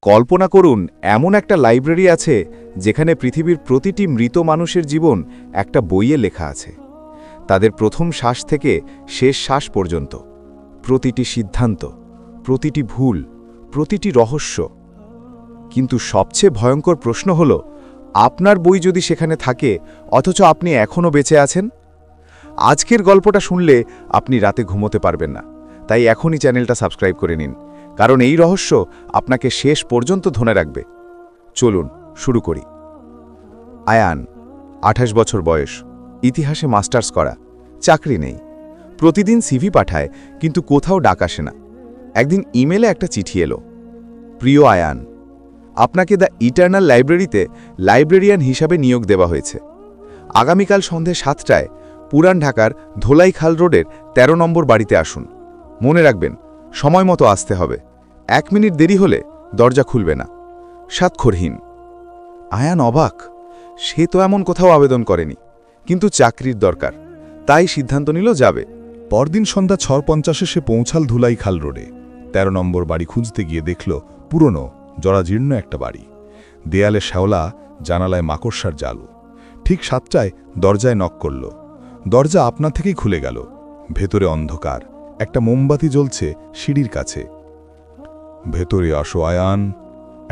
কল্পনা করুন এমন একটা লাইব্রেরি আছে যেখানে পৃথিবীর প্রতিটি মৃত মানুষের জীবন একটা বইয়ে লেখা আছে, তাদের প্রথম শ্বাস থেকে শেষ শ্বাস পর্যন্ত, প্রতিটি সিদ্ধান্ত, প্রতিটি ভুল, প্রতিটি রহস্য। কিন্তু সবচেয়ে ভয়ঙ্কর প্রশ্ন হল, আপনার বই যদি সেখানে থাকে অথচ আপনি এখনও বেঁচে আছেন? আজকের গল্পটা শুনলে আপনি রাতে ঘুমোতে পারবেন না, তাই এখনই চ্যানেলটা সাবস্ক্রাইব করে নিন, কারণ এই রহস্য আপনাকে শেষ পর্যন্ত ধরে রাখবে। চলুন শুরু করি। আয়ান, 28 বছর বয়স, ইতিহাসে মাস্টার্স করা, চাকরি নেই, প্রতিদিন সিভি পাঠায় কিন্তু কোথাও ডাক আসে না। একদিন ইমেলে একটা চিঠি এলো, প্রিয় আয়ান, আপনাকে দ্য ইটার্নাল লাইব্রেরিতে লাইব্রেরিয়ান হিসাবে নিয়োগ দেওয়া হয়েছে। আগামীকাল সন্ধে 7টায় পুরান ঢাকার ধোলাইখাল রোডের 13 নম্বর বাড়িতে আসুন। মনে রাখবেন, সময় মতো আসতে হবে, 1 মিনিট দেরি হলে দরজা খুলবে না। স্বাক্ষরহীন। আয়ান অবাক, সে তো এমন কোথাও আবেদন করেনি, কিন্তু চাকরির দরকার, তাই সিদ্ধান্ত নিল যাবে। পরদিন সন্ধ্যা 6:50 সে পৌঁছাল ধুলাইখাল রোডে। 13 নম্বর বাড়ি খুঁজতে গিয়ে দেখল পুরনো জরাজীর্ণ একটা বাড়ি, দেয়ালে শ্যাওলা, জানালায় মাকড়সার জালু। ঠিক 7টায় দরজায় নক করল। দরজা আপনা থেকেই খুলে গেল। ভেতরে অন্ধকার, একটা মোমবাতি জ্বলছে সিঁড়ির কাছে। ভেতরে আসো আয়ান,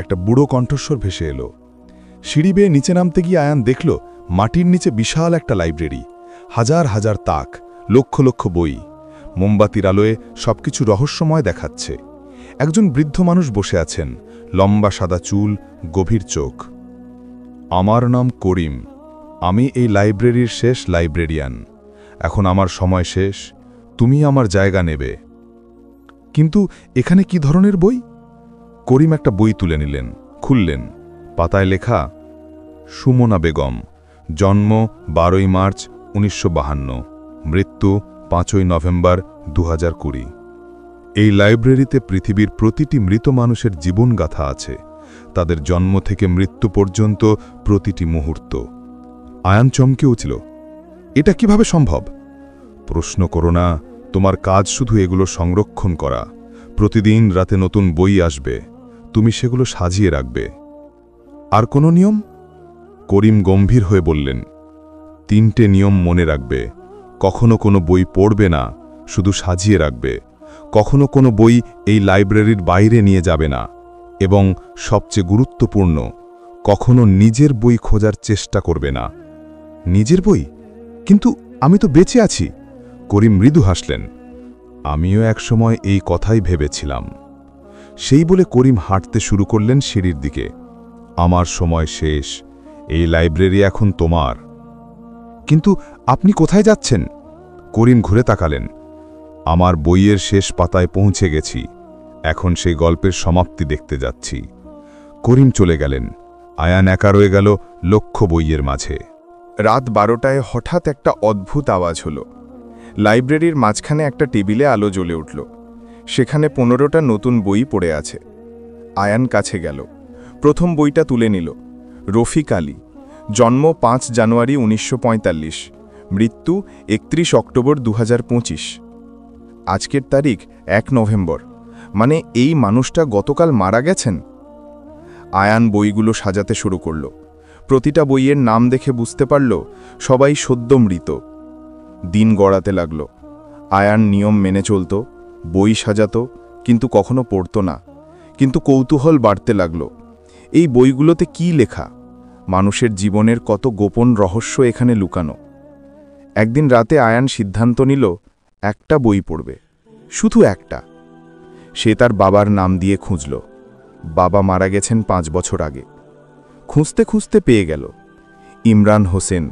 একটা বুড়ো কণ্ঠস্বর ভেসে এলো। সিঁড়ি বেয়ে নিচে নামতে গিয়ে আয়ান দেখল মাটির নিচে বিশাল একটা লাইব্রেরি, হাজার হাজার তাক, লক্ষ লক্ষ বই। মোমবাতির আলোয় সবকিছু রহস্যময় দেখাচ্ছে। একজন বৃদ্ধ মানুষ বসে আছেন, লম্বা সাদা চুল, গভীর চোখ। আমার নাম করিম, আমি এই লাইব্রেরির শেষ লাইব্রেরিয়ান। এখন আমার সময় শেষ, তুমি আমার জায়গা নেবে। কিন্তু এখানে কি ধরনের বই? করিম একটা বই তুলে নিলেন, খুললেন। পাতায় লেখা, সুমনা বেগম, জন্ম 12 মার্চ 1952, মৃত্যু 5 নভেম্বর 2020। এই লাইব্রেরিতে পৃথিবীর প্রতিটি মৃত মানুষের জীবনগাথা আছে, তাদের জন্ম থেকে মৃত্যু পর্যন্ত প্রতিটি মুহূর্ত। আয়ান চমকে উঠল, এটা কিভাবে সম্ভব? প্রশ্ন করো না, তোমার কাজ শুধু এগুলো সংরক্ষণ করা। প্রতিদিন রাতে নতুন বই আসবে, তুমি সেগুলো সাজিয়ে রাখবে। আর কোনো নিয়ম? করিম গম্ভীর হয়ে বললেন, 3টে নিয়ম মনে রাখবে। কখনো কোনো বই পড়বে না, শুধু সাজিয়ে রাখবে। কখনো কোনো বই এই লাইব্রেরির বাইরে নিয়ে যাবে না, এবং সবচেয়ে গুরুত্বপূর্ণ, কখনো নিজের বই খোঁজার চেষ্টা করবে না। নিজের বই? কিন্তু আমি তো বেঁচে আছি। করিম মৃদু হাসলেন, আমিও একসময় এই কথাই ভেবেছিলাম। সেই বলে করিম হাঁটতে শুরু করলেন সিঁড়ির দিকে। আমার সময় শেষ, এই লাইব্রেরি এখন তোমার। কিন্তু আপনি কোথায় যাচ্ছেন? করিম ঘুরে তাকালেন। আমার বইয়ের শেষ পাতায় পৌঁছে গেছি, এখন সেই গল্পের সমাপ্তি দেখতে যাচ্ছি। করিম চলে গেলেন। আয়ান একা রয়ে গেল লক্ষ বইয়ের মাঝে। রাত 12টায় হঠাৎ একটা অদ্ভুত আওয়াজ হলো। লাইব্রেরির মাঝখানে একটা টেবিলে আলো জ্বলে উঠল। সেখানে 15টা নতুন বই পড়ে আছে। আয়ান কাছে গেল, প্রথম বইটা তুলে নিল। রফিক আলী, জন্ম 5 জানুয়ারি 1945, মৃত্যু 31 অক্টোবর 2025। আজকের তারিখ 1 নভেম্বর, মানে এই মানুষটা গতকাল মারা গেছেন। আয়ান বইগুলো সাজাতে শুরু করল। প্রতিটা বইয়ের নাম দেখে বুঝতে পারল সবাই সদ্য মৃত। দিন গড়াতে লাগল। আয়ান নিয়ম মেনে চলত, বই সাজাত, কিন্তু কখনো পড়ত না। কিন্তু কৌতূহল বাড়তে লাগল, এই বইগুলোতে কি লেখা? মানুষের জীবনের কত গোপন রহস্য এখানে লুকানো। একদিন রাতে আয়ান সিদ্ধান্ত নিল একটা বই পড়বে, শুধু একটা। সে তার বাবার নাম দিয়ে খুঁজল। বাবা মারা গেছেন 5 বছর আগে। খুঁজতে খুঁজতে পেয়ে গেল, ইমরান হোসেন,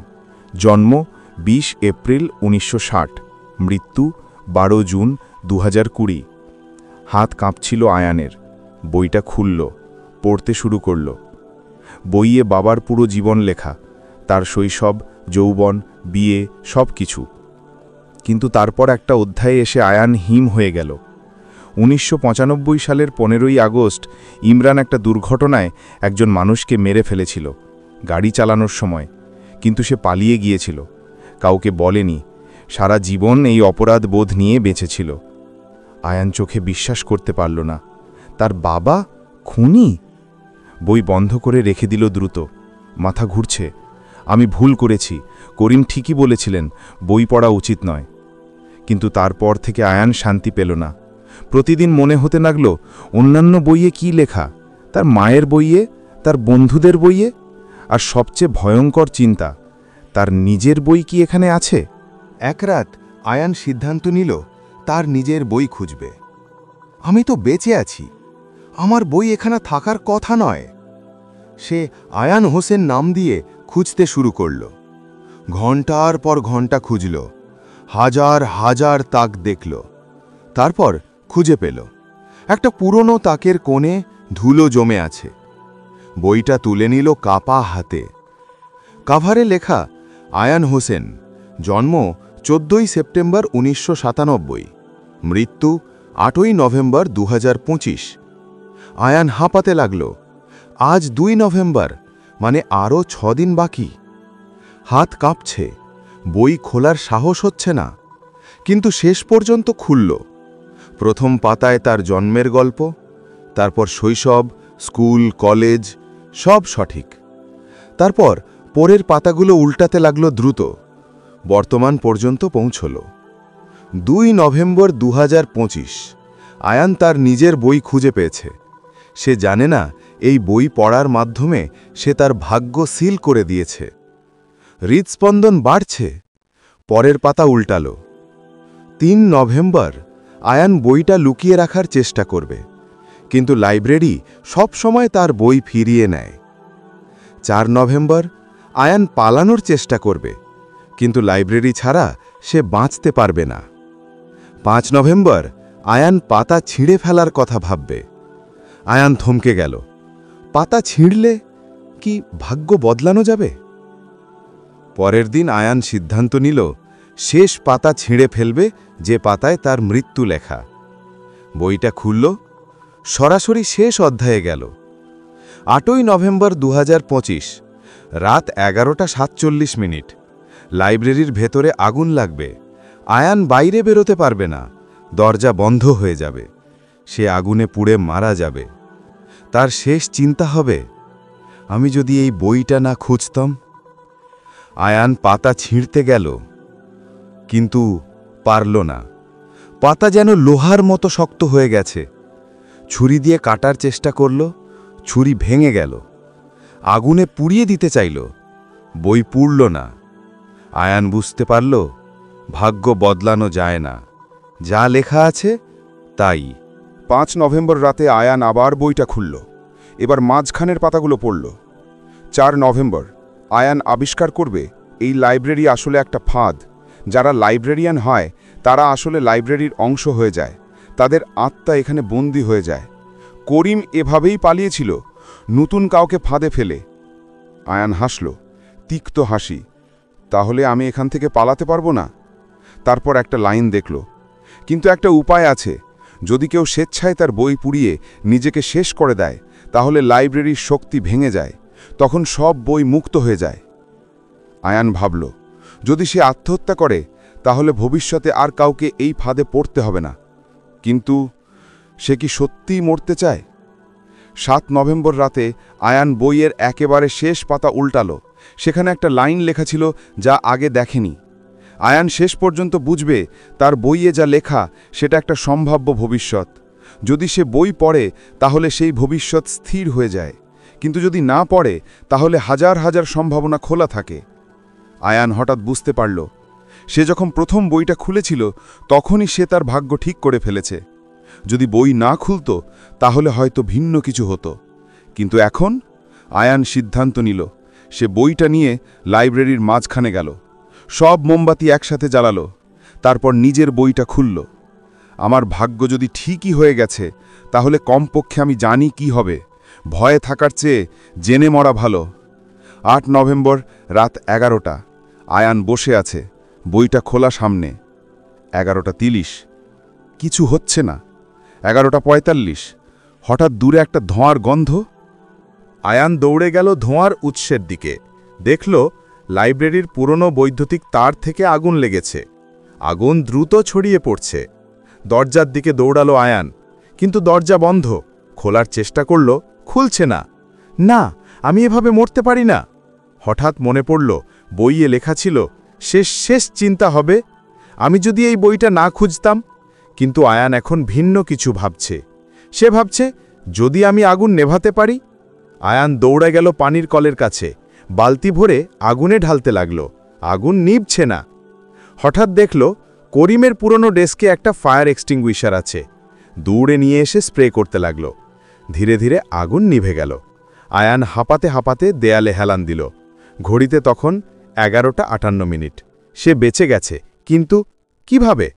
জন্ম 20 এপ্রিল 1960, মৃত্যু 12 জুন 2020। হাত কাঁপছিল আয়ানের। বইটা খুলল, পড়তে শুরু করল। বইয়ে বাবার পুরো জীবন লেখা, তার শৈশব, যৌবন, বিয়ে, সব কিছু। কিন্তু তারপর একটা অধ্যায়ে এসে আয়ান হিম হয়ে গেল। 1995 সালের 15ই আগস্ট ইমরান একটা দুর্ঘটনায় একজন মানুষকে মেরে ফেলেছিল, গাড়ি চালানোর সময়। কিন্তু সে পালিয়ে গিয়েছিল, কাউকে বলেনি। সারা জীবন এই অপরাধ বোধ নিয়ে বেঁচেছিল। আয়ান চোখে বিশ্বাস করতে পারল না। তার বাবা খুনি? বই বন্ধ করে রেখে দিল দ্রুত। মাথা ঘুরছে। আমি ভুল করেছি, করিম ঠিকই বলেছিলেন, বই পড়া উচিত নয়। কিন্তু তারপর থেকে আয়ান শান্তি পেল না। প্রতিদিন মনে হতে লাগল অন্যান্য বইয়ে কি লেখা, তার মায়ের বইয়ে, তার বন্ধুদের বইয়ে, আর সবচেয়ে ভয়ঙ্কর চিন্তা, তার নিজের বই কি এখানে আছে? এক রাত আয়ান সিদ্ধান্ত নিল তার নিজের বই খুঁজবে। আমি তো বেঁচে আছি, আমার বই এখানে থাকার কথা নয়। সে আয়ান হোসেন নাম দিয়ে খুঁজতে শুরু করল। ঘণ্টার পর ঘণ্টা খুঁজল, হাজার হাজার তাক দেখল। তারপর খুঁজে পেল একটা পুরনো তাকের কোণে ধুলো জমে আছে। বইটা তুলে নিল কাপা হাতে। কাভারে লেখা আয়ান হোসেন, জন্ম 14 সেপ্টেম্বর 1997, মৃত্যু 8 নভেম্বর 2025। আয়ান হাঁপাতে লাগল। আজ 2 নভেম্বর, মানে আরও 6 দিন বাকি। হাত কাঁপছে, বই খোলার সাহস হচ্ছে না, কিন্তু শেষ পর্যন্ত খুলল। প্রথম পাতায় তার জন্মের গল্প, তারপর শৈশব, স্কুল, কলেজ, সব সঠিক। তারপর পরের পাতাগুলো উল্টাতে লাগল দ্রুত। বর্তমান পর্যন্ত পৌঁছল 2 নভেম্বর 2025। আয়ান তার নিজের বই খুঁজে পেয়েছে। সে জানে না এই বই পড়ার মাধ্যমে সে তার ভাগ্য সিল করে দিয়েছে। হৃদস্পন্দন বাড়ছে। পরের পাতা উল্টাল। 3 নভেম্বর আয়ান বইটা লুকিয়ে রাখার চেষ্টা করবে, কিন্তু লাইব্রেরি সব সময় তার বই ফিরিয়ে নেয়। 4 নভেম্বর আয়ান পালানোর চেষ্টা করবে, কিন্তু লাইব্রেরি ছাড়া সে বাঁচতে পারবে না। 5 নভেম্বর আয়ান পাতা ছিঁড়ে ফেলার কথা ভাববে। আয়ান থমকে গেল। পাতা ছিঁড়লে কি ভাগ্য বদলানো যাবে? পরের দিন আয়ান সিদ্ধান্ত নিল শেষ পাতা ছিঁড়ে ফেলবে, যে পাতায় তার মৃত্যু লেখা। বইটা খুলল, সরাসরি শেষ অধ্যায়ে গেল। 8 নভেম্বর 2025, রাত 11:47। লাইব্রেরির ভেতরে আগুন লাগবে। আয়ান বাইরে বেরোতে পারবে না, দরজা বন্ধ হয়ে যাবে। সে আগুনে পুড়ে মারা যাবে। তার শেষ চিন্তা হবে, আমি যদি এই বইটা না খুঁজতাম। আয়ান পাতা ছিঁড়তে গেল, কিন্তু পারল না। পাতা যেন লোহার মতো শক্ত হয়ে গেছে। ছুরি দিয়ে কাটার চেষ্টা করল, ছুরি ভেঙে গেল। আগুনে পুড়িয়ে দিতে চাইল, বই পুড়ল না। আয়ান বুঝতে পারল ভাগ্য বদলানো যায় না, যা লেখা আছে তাই। 5 নভেম্বর রাতে আয়ান আবার বইটা খুলল। এবার মাঝখানের পাতাগুলো পড়ল। 4 নভেম্বর আয়ান আবিষ্কার করবে এই লাইব্রেরি আসলে একটা ফাঁদ। যারা লাইব্রেরিয়ান হয় তারা আসলে লাইব্রেরির অংশ হয়ে যায়, তাদের আত্মা এখানে বন্দী হয়ে যায়। করিম এভাবেই পালিয়েছিল, নতুন কাউকে ফাঁদে ফেলে। আয়ান হাসল, তিক্ত হাসি। তাহলে আমি এখান থেকে পালাতে পারবো না? তারপর একটা লাইন দেখল, কিন্তু একটা উপায় আছে। যদি কেউ স্বেচ্ছায় তার বই পুড়িয়ে নিজেকে শেষ করে দেয়, তাহলে লাইব্রেরির শক্তি ভেঙে যায়, তখন সব বই মুক্ত হয়ে যায়। আয়ান ভাবল, যদি সে আত্মহত্যা করে তাহলে ভবিষ্যতে আর কাউকে এই ফাঁদে পড়তে হবে না। কিন্তু সে কি সত্যিই মরতে চায়? 7 নভেম্বর রাতে আয়ান বইয়ের একেবারে শেষ পাতা উল্টালো। সেখানে একটা লাইন লেখা ছিল যা আগে দেখেনি। আয়ান শেষ পর্যন্ত বুঝবে তার বইয়ে যা লেখা সেটা একটা সম্ভাব্য ভবিষ্যৎ। যদি সে বই পড়ে তাহলে সেই ভবিষ্যৎ স্থির হয়ে যায়, কিন্তু যদি না পড়ে তাহলে হাজার হাজার সম্ভাবনা খোলা থাকে। আয়ান হঠাৎ বুঝতে পারল, সে যখন প্রথম বইটা খুলেছিল তখনই সে তার ভাগ্য ঠিক করে ফেলেছে। যদি বই না খুলত তাহলে হয়তো ভিন্ন কিছু হতো। কিন্তু এখন আয়ান সিদ্ধান্ত নিল, সে বইটা নিয়ে লাইব্রেরির মাঝখানে গেল, সব মোমবাতি একসাথে জ্বালালো, তারপর নিজের বইটা খুলল। আমার ভাগ্য যদি ঠিকই হয়ে গেছে তাহলে কমপক্ষে আমি জানি কি হবে। ভয়ে থাকার চেয়ে জেনে মরা ভালো। 8 নভেম্বর রাত 11টা। আয়ান বসে আছে, বইটা খোলা সামনে। 11:30, কিছু হচ্ছে না। 11:45, হঠাৎ দূরে একটা ধোঁয়ার গন্ধ। আয়ান দৌড়ে গেল ধোঁয়ার উৎসের দিকে। দেখল লাইব্রেরির পুরনো বৈদ্যুতিক তার থেকে আগুন লেগেছে। আগুন দ্রুত ছড়িয়ে পড়ছে। দরজার দিকে দৌড়ালো আয়ান, কিন্তু দরজা বন্ধ। খোলার চেষ্টা করল, খুলছে না। না, আমি এভাবে মরতে পারি না। হঠাৎ মনে পড়ল বইয়ে লেখা ছিল শেষ শেষ চিন্তা হবে। আমি যদি এই বইটা না খুঁজতাম। কিন্তু আয়ান এখন ভিন্ন কিছু ভাবছে। সে ভাবছে যদি আমি আগুন নেভাতে পারি। আয়ান দৌড়ে গেল পানির কলের কাছে, বালতি ভরে আগুনে ঢালতে লাগল। আগুন নিভছে না। হঠাৎ দেখল করিমের পুরনো ডেস্কে একটা ফায়ার এক্সটিংগুইশার আছে। দৌড়ে নিয়ে এসে স্প্রে করতে লাগল। ধীরে ধীরে আগুন নিভে গেল। আয়ান হাঁপাতে হাঁপাতে দেয়ালে হেলান দিল। ঘড়িতে তখন 11:58। সে বেঁচে গেছে, কিন্তু কিভাবে?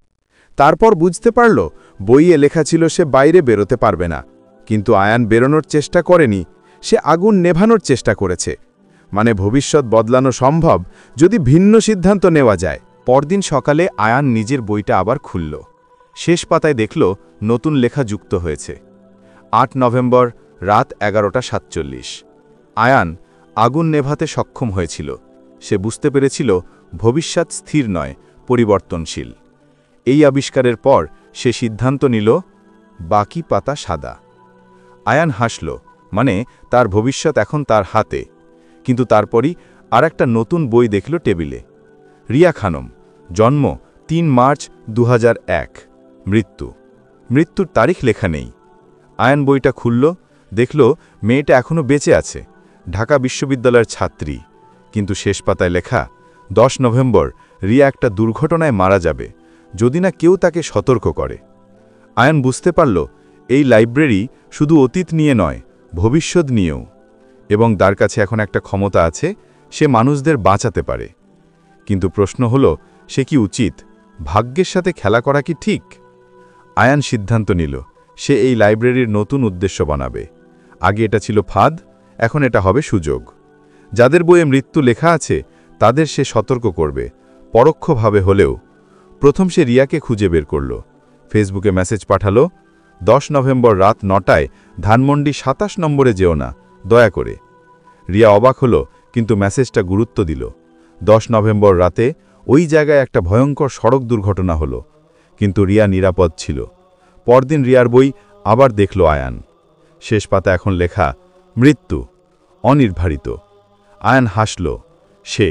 তারপর বুঝতে পারল বইয়ে লেখা ছিল সে বাইরে বেরোতে পারবে না। কিন্তু আয়ান বেরোনোর চেষ্টা করেনি, সে আগুন নেভানোর চেষ্টা করেছে। মানে ভবিষ্যৎ বদলানো সম্ভব যদি ভিন্ন সিদ্ধান্ত নেওয়া যায়। পরদিন সকালে আয়ান নিজের বইটা আবার খুলল। শেষ পাতায় দেখল নতুন লেখা যুক্ত হয়েছে। 8 নভেম্বর রাত 11:47। আয়ান আগুন নেভাতে সক্ষম হয়েছিল। সে বুঝতে পেরেছিল ভবিষ্যৎ স্থির নয়, পরিবর্তনশীল। এই আবিষ্কারের পর সে সিদ্ধান্ত নিল বাকি পাতা সাদা। আয়ান হাসল, মানে তার ভবিষ্যৎ এখন তার হাতে। কিন্তু তারপরই আরেকটা নতুন বই দেখল টেবিলে। রিয়া খানম, জন্ম 3 মার্চ 2001, মৃত্যুর তারিখ লেখা নেই। আয়ান বইটা খুলল, দেখল মেয়েটা এখনও বেঁচে আছে, ঢাকা বিশ্ববিদ্যালয়ের ছাত্রী। কিন্তু শেষ পাতায় লেখা 10 নভেম্বর রিয়া একটা দুর্ঘটনায় মারা যাবে, যদি না কেউ তাকে সতর্ক করে। আয়ান বুঝতে পারল এই লাইব্রেরি শুধু অতীত নিয়ে নয়, ভবিষ্যৎ নিয়েও। এবং তার কাছে এখন একটা ক্ষমতা আছে, সে মানুষদের বাঁচাতে পারে। কিন্তু প্রশ্ন হল, সে কি উচিত? ভাগ্যের সাথে খেলা করা কি ঠিক? আয়ান সিদ্ধান্ত নিল সে এই লাইব্রেরির নতুন উদ্দেশ্য বানাবে। আগে এটা ছিল ফাঁদ, এখন এটা হবে সুযোগ। যাদের বইয়ে মৃত্যু লেখা আছে তাদের সে সতর্ক করবে, পরোক্ষভাবে হলেও। প্রথম সে রিয়াকে খুঁজে বের করল। ফেসবুকে মেসেজ পাঠালো, 10 নভেম্বর রাত 9টায় ধানমন্ডি 27 নম্বরে যেও না, দয়া করে। রিয়া অবাক হল, কিন্তু মেসেজটা গুরুত্ব দিল। 10 নভেম্বর রাতে ওই জায়গায় একটা ভয়ঙ্কর সড়ক দুর্ঘটনা হলো, কিন্তু রিয়া নিরাপদ ছিল। পরদিন রিয়ার বই আবার দেখল আয়ান। শেষ পাতা এখন লেখা মৃত্যু, অনির্ধারিত। আয়ান হাসল, সে